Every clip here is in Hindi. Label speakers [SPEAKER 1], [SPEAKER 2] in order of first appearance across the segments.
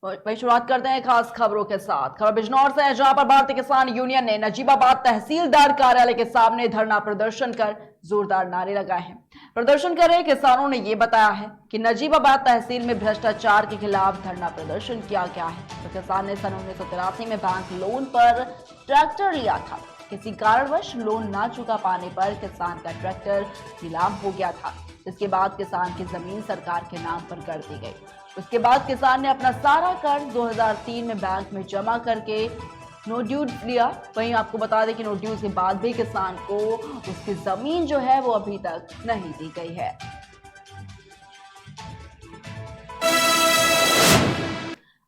[SPEAKER 1] वही शुरुआत करते हैं खास खबरों के साथ। खबर बिजनौर से है, जहां पर भारतीय किसान यूनियन ने नजीबाबाद तहसीलदार कार्यालय के सामने धरना प्रदर्शन कर जोरदार नारे लगाए हैं। प्रदर्शन कर रहे किसानों ने यह बताया है कि नजीबाबाद तहसील में भ्रष्टाचार के खिलाफ धरना प्रदर्शन किया गया है। तो किसान ने सन 1983 में बैंक लोन पर ट्रैक्टर लिया था। किसी कारणवश लोन ना चुका पाने पर किसान का ट्रैक्टर नीलाम हो गया था। इसके बाद किसान की जमीन सरकार के नाम पर कर दी गई। उसके बाद किसान ने अपना सारा कर्ज 2003 में बैंक में जमा करके नो ड्यूज लिया। वहीं आपको बता दें कि नो ड्यूज के बाद भी किसान को उसकी जमीन जो है वो अभी तक नहीं दी गई है।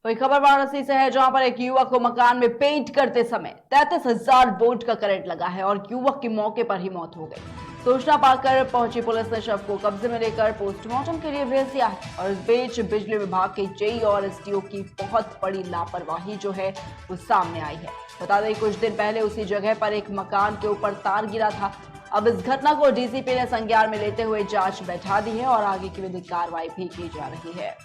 [SPEAKER 1] वही खबर वाराणसी से है, जहां पर एक युवक को मकान में पेंट करते समय 33,000 वोल्ट का करंट लगा है और युवक की मौके पर ही मौत हो गई। सूचना पाकर पहुंची पुलिस ने शव को कब्जे में लेकर पोस्टमार्टम के लिए भेज दिया है। और इस बीच बिजली विभाग के जेई और एसडीओ की बहुत बड़ी लापरवाही जो है वो सामने आई है। बता दें कुछ दिन पहले उसी जगह पर एक मकान के ऊपर तार गिरा था। अब इस घटना को डीसीपी ने संज्ञान में लेते हुए जांच बैठा दी है और आगे की विधिक कार्रवाई भी की जा रही है।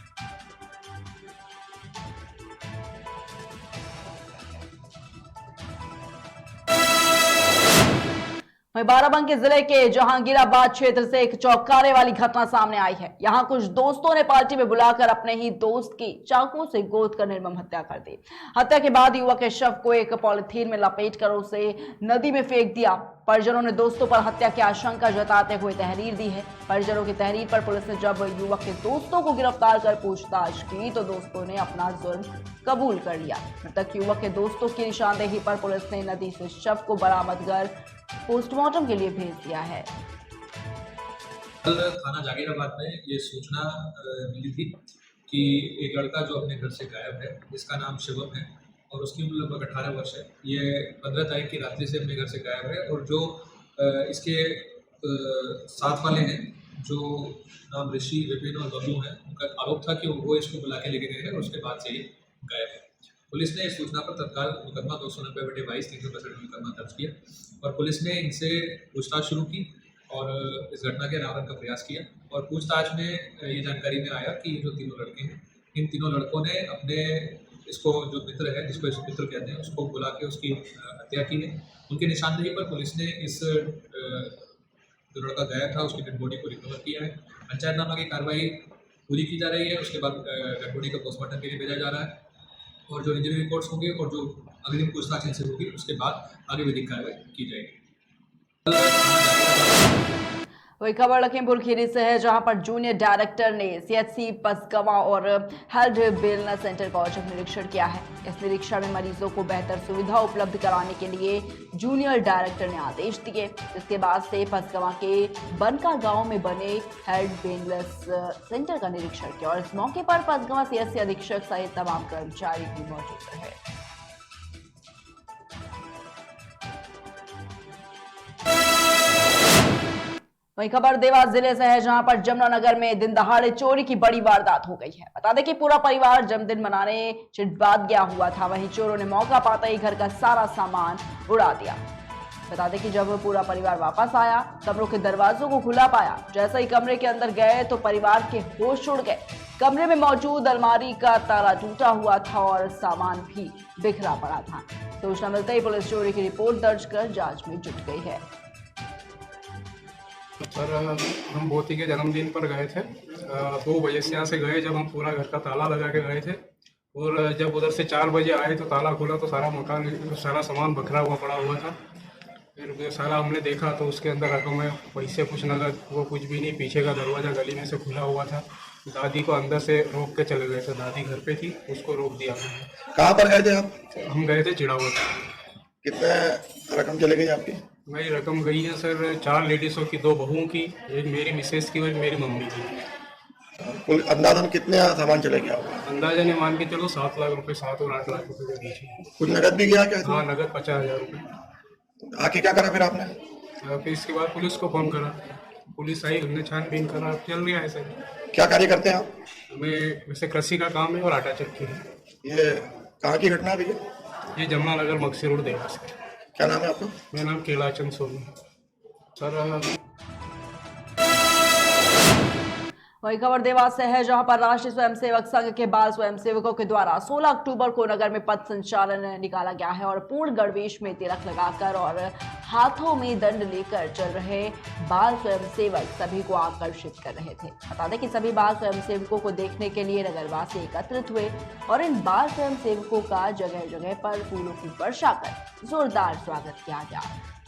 [SPEAKER 1] बाराबंकी जिले के जहांगीराबाद क्षेत्र से एक चौंकाने वाली घटना सामने आई है। यहां कुछ दोस्तों ने पार्टी में बुलाकर अपने ही दोस्त की चाकू से गोद कर निर्मम हत्या कर दी। हत्या के बाद युवक के शव को एक पॉलिथीन में लपेटकर उसे नदी में फेंक दिया। परिजनों ने दोस्तों पर हत्या की आशंका जताते हुए तहरीर दी है। परिजनों की तहरीर पर पुलिस ने जब युवक के दोस्तों को गिरफ्तार कर पूछताछ की तो दोस्तों ने अपना जुर्म कबूल कर लिया। मृतक युवक के दोस्तों की निशानदेही पर पुलिस ने नदी से शव को बरामद कर पोस्टमार्टम के लिए भेज दिया है।
[SPEAKER 2] कल थाना जहांगीराबाद में ये सूचना मिली थी कि एक लड़का जो अपने घर से गायब है, जिसका नाम शिवम है और उसकी उम्र लगभग 18 वर्ष है। ये 15 तारीख की रात्रि से अपने घर से गायब है और जो इसके साथ वाले हैं, जो नाम ऋषि, विपिन और बबलू हैं, उनका आरोप था कि वो इसको बुला के लेके गए हैं और उसके बाद से ये गायब है। पुलिस ने इस सूचना पर तत्काल मुकदमा 290/22 365 मुकदमा दर्ज किया और पुलिस ने इनसे पूछताछ शुरू की और इस घटना के अनावरण का प्रयास किया। और पूछताछ में ये जानकारी में आया कि ये जो तीनों लड़के हैं, इन तीनों लड़कों ने अपने इसको जो मित्र है, जिसको इस मित्र कहते हैं, उसको बुला के उसकी हत्या की है। उनकी निशानदेही पर पुलिस ने इस जो लड़का गायब था उसकी डेड बॉडी को रिकवर किया है। पंचायतनामा की कार्रवाई पूरी की जा रही है। उसके बाद डेड बॉडी को पोस्टमार्टम के लिए भेजा जा रहा है और जो इंजीनियरिंग रिपोर्ट्स होंगे और जो अग्रिम पूछताछ इनसे होगी उसके बाद आगे विधिक कार्रवाई की जाएगी।
[SPEAKER 1] वही खबर लखीमपुर खीरी से है, जहां पर जूनियर डायरेक्टर ने सीएचसी पसगवा और हेल्थ वेलनेस सेंटर का औचक निरीक्षण किया है। इस निरीक्षण में मरीजों को बेहतर सुविधा उपलब्ध कराने के लिए जूनियर डायरेक्टर ने आदेश दिए। इसके बाद से पसगवा के बनका गांव में बने हेल्थ वेलनेस सेंटर का निरीक्षण किया और इस मौके पर पसगवा सीएचसी अधीक्षक सहित तमाम कर्मचारी भी मौजूद रहे। वहीं खबर देवास जिले से है, जहां पर जमुनानगर में दिन दहाड़े चोरी की बड़ी वारदात हो गई है। बता दें कि पूरा परिवार जन्मदिन मनाने चिटबाद गया हुआ था। वहीं चोरों ने मौका पाते ही घर का सारा सामान उड़ा दिया। बता दें कि जब पूरा परिवार वापस आया, कमरों के दरवाजों को खुला पाया। जैसे ही कमरे के अंदर गए तो परिवार के होश उड़ गए। कमरे में मौजूद अलमारी का ताला टूटा हुआ था और सामान भी बिखरा पड़ा था। सूचना मिलते ही पुलिस चोरी की रिपोर्ट दर्ज कर जांच में जुट गई है।
[SPEAKER 3] सर, हम बोती के जन्मदिन पर गए थे। 2 बजे से यहाँ से गए, जब हम पूरा घर का ताला लगा के गए थे और जब उधर से 4 बजे आए तो ताला खुला तो सारा मकान, सारा सामान बिखरा हुआ पड़ा हुआ था। फिर सारा हमने देखा तो उसके अंदर रकम में पैसे कुछ नगद वो कुछ भी नहीं। पीछे का दरवाज़ा गली में से खुला हुआ था। दादी को अंदर से रोक के चले गए थे। दादी घर पे थी, उसको रोक दिया।
[SPEAKER 4] कहाँ पर गए थे आप?
[SPEAKER 3] हम गए थे चिड़ावत।
[SPEAKER 4] कितने रकम चले गई आपकी?
[SPEAKER 3] मेरी रकम गई है सर 4 लेडीज़ों की, 2 बहुओं की, एक मेरी मिसेस की और एक मेरी मम्मी की।
[SPEAKER 4] कुल अंदाजन कितने सामान चले गया होगा?
[SPEAKER 3] अंदाजन ये मान के चलो 7 लाख रुपए, 7 और 8 लाख रुपए के बीच में।
[SPEAKER 4] कुछ नकद भी गया क्या?
[SPEAKER 3] हाँ, नगद 50,000 रुपये।
[SPEAKER 4] आके क्या करा फिर आपने?
[SPEAKER 3] फिर इसके बाद पुलिस को फ़ोन करा। पुलिस आई, हमने छानबीन करा, चल गया है सर।
[SPEAKER 4] क्या कार्य करते हैं आप?
[SPEAKER 3] हमें वैसे कृषि का काम है और आटा चक्की है।
[SPEAKER 4] ये कहाँ की घटना है भैया?
[SPEAKER 3] ये जमुनानगर मक्सी रोड देवास।
[SPEAKER 4] क्या नाम है आपका?
[SPEAKER 3] मेरा नाम केलाचंद सोनी सर।
[SPEAKER 1] वही खबर देवास से है, जहां पर राष्ट्रीय स्वयंसेवक संघ के बाल स्वयंसेवकों के द्वारा 16 अक्टूबर को नगर में पथ संचालन निकाला गया है और पूर्ण गणवेश में तिलक लगाकर और हाथों में दंड लेकर चल रहे बाल स्वयंसेवक सभी को आकर्षित कर रहे थे। बता दें कि सभी बाल स्वयंसेवकों को देखने के लिए नगरवासी एकत्रित हुए और इन बाल स्वयंसेवकों का जगह जगह पर फूलों की वर्षा कर जोरदार स्वागत किया गया।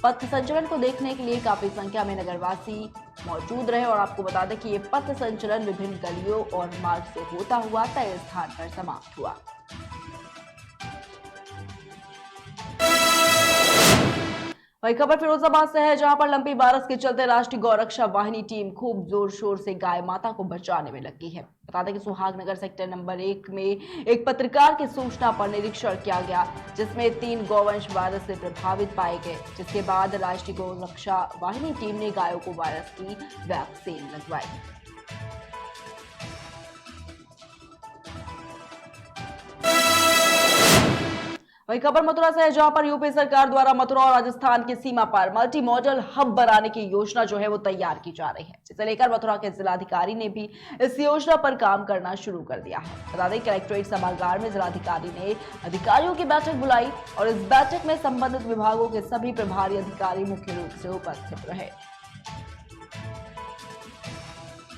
[SPEAKER 1] पथ संचलन को देखने के लिए काफी संख्या में नगरवासी मौजूद रहे और आपको बता दें कि ये पथ संचलन विभिन्न गलियों और मार्ग से होता हुआ तय स्थान पर समाप्त हुआ। वही खबर फिरोजाबाद से है, जहां पर लंबी बारिश के चलते राष्ट्रीय गौरक्षा वाहिनी टीम खूब जोर शोर से गाय माता को बचाने में लगी है। बता दें कि सुहागनगर सेक्टर नंबर 1 में एक पत्रकार की सूचना पर निरीक्षण किया गया, जिसमें 3 गौवंश वायरस से प्रभावित पाए गए, जिसके बाद राष्ट्रीय गौरक्षा वाहिनी टीम ने गायों को वायरस की वैक्सीन लगवाई। वही खबर मथुरा से है, जहां पर यूपी सरकार द्वारा मथुरा और राजस्थान की सीमा पर मल्टी मॉडल हब बनाने की योजना जो है वो तैयार की जा रही है, जिसे लेकर मथुरा के जिलाधिकारी ने भी इस योजना पर काम करना शुरू कर दिया है। बता दें कलेक्ट्रेट सभागार में जिलाधिकारी ने अधिकारियों की बैठक बुलाई और इस बैठक में संबंधित विभागों के सभी प्रभारी अधिकारी मुख्य रूप से उपस्थित रहे।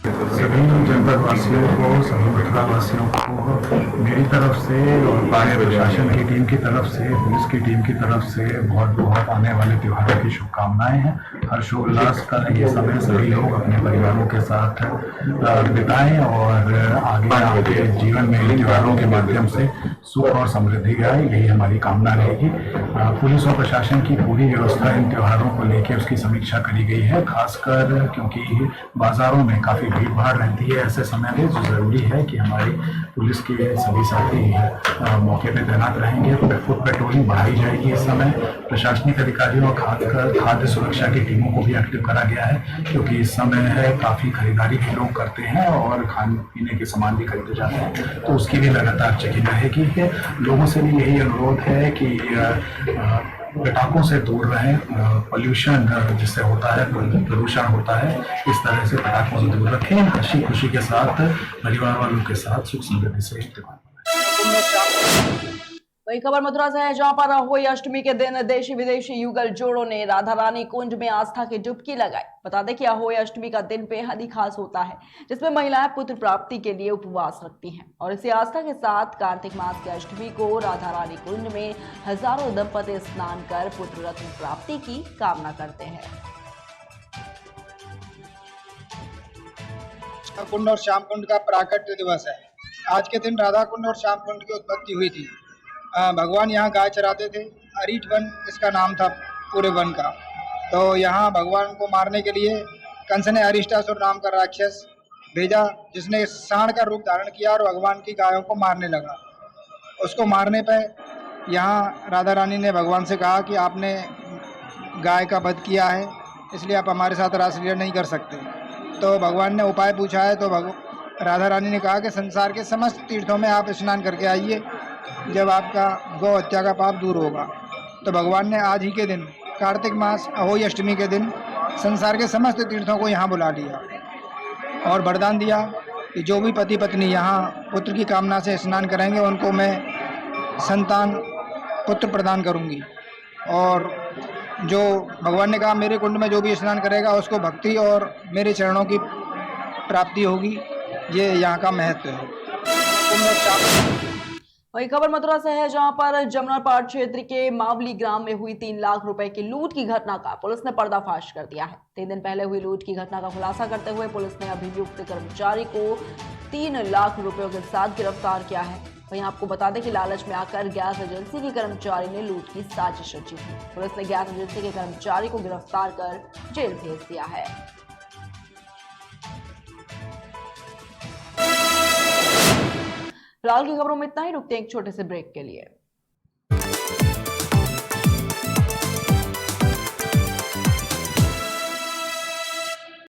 [SPEAKER 5] सभी जनपद वासियों को, सभी मथुरा वासियों को मेरी तरफ से और पार्टी प्रशासन की टीम की तरफ से, पुलिस की टीम की तरफ से बहुत बहुत आने वाले त्योहारों की शुभकामनाएं हैं। हर्षोल्लास का ये समय सभी लोग अपने परिवारों के साथ बिताएं और आगे जीवन में इन त्योहारों के माध्यम से सुख और समृद्धि आए, यही हमारी कामना रहेगी। पुलिस और प्रशासन की पूरी व्यवस्था इन त्योहारों को लेकर उसकी समीक्षा करी गई है, खासकर क्योंकि बाजारों में काफी भीड़ भाड़ रहती है ऐसे समय में, जो जरूरी है कि हमारी पुलिस के सभी साथी मौके पे तैनात रहेंगे। फुट पेट्रोलिंग बढ़ाई जाएगी। इस समय प्रशासनिक अधिकारियों और खाद्य सुरक्षा की टीमों को भी एक्टिव करा गया है, क्योंकि इस समय है काफी खरीदारी भी लोग करते हैं और खाने पीने के सामान भी खरीदे जाते हैं, तो उसकी भी लगातार चेकिंग रहेगी। लोगों से भी यही अनुरोध है कि पटाखों से दूर रहें, पोल्यूशन जिससे होता है, प्रदूषण होता है, इस तरह से पटाखों से दूर रखें, हंसी खुशी के साथ परिवार वालों के साथ सुख समृद्धि से त्योहार मनाएं।
[SPEAKER 1] वही खबर मथुरा से है, जहां पर अहोई अष्टमी के दिन देशी विदेशी युगल जोड़ों ने राधा रानी कुंड में आस्था की डुबकी लगाई। बता दें कि अहोई अष्टमी का दिन बेहद ही खास होता है, जिसमें महिलाएं पुत्र प्राप्ति के लिए उपवास रखती हैं और इसी आस्था के साथ कार्तिक मास की अष्टमी को राधा रानी कुंड में हजारों दंपति स्नान कर पुत्र रत्न प्राप्ति की कामना करते हैं।
[SPEAKER 6] कुंड और श्याम कुंड का प्राकट्य दिवस है। आज के दिन राधा कुंड और श्याम कुंड की उत्पत्ति हुई थी। भगवान यहाँ गाय चराते थे। अरीट वन इसका नाम था पूरे वन का। तो यहाँ भगवान को मारने के लिए कंस ने अरिष्टासुर नाम का राक्षस भेजा, जिसने सांड का रूप धारण किया और भगवान की गायों को मारने लगा। उसको मारने पर यहाँ राधा रानी ने भगवान से कहा कि आपने गाय का वध किया है, इसलिए आप हमारे साथ रासलीला नहीं कर सकते। तो भगवान ने उपाय पूछा है, तो राधा रानी ने कहा कि संसार के समस्त तीर्थों में आप स्नान करके आइए, जब आपका गौ हत्या का पाप दूर होगा। तो भगवान ने आज ही के दिन, कार्तिक मास अहोई अष्टमी के दिन, संसार के समस्त तीर्थों को यहाँ बुला लिया और वरदान दिया कि जो भी पति पत्नी यहाँ पुत्र की कामना से स्नान करेंगे, उनको मैं संतान पुत्र प्रदान करूँगी। और जो भगवान ने कहा मेरे कुंड में जो भी स्नान करेगा उसको भक्ति और मेरे चरणों की प्राप्ति होगी। ये यहाँ का महत्व है।
[SPEAKER 1] वही खबर मथुरा से है, जहां पर जमुनापाड़ क्षेत्र के मावली ग्राम में हुई 3 लाख रुपए की लूट की घटना का पुलिस ने पर्दाफाश कर दिया है। 3 दिन पहले हुई लूट की घटना का खुलासा करते हुए पुलिस ने अभियुक्त कर्मचारी को 3 लाख रुपयों के साथ गिरफ्तार किया है। वहीं आपको बता दें कि लालच में आकर गैस एजेंसी के कर्मचारी ने लूट की साजिश रची थी। पुलिस ने गैस एजेंसी के कर्मचारी को गिरफ्तार कर जेल भेज दिया है। फिलहाल की खबरों में इतना ही, रुकते हैं एक छोटे से ब्रेक के लिए।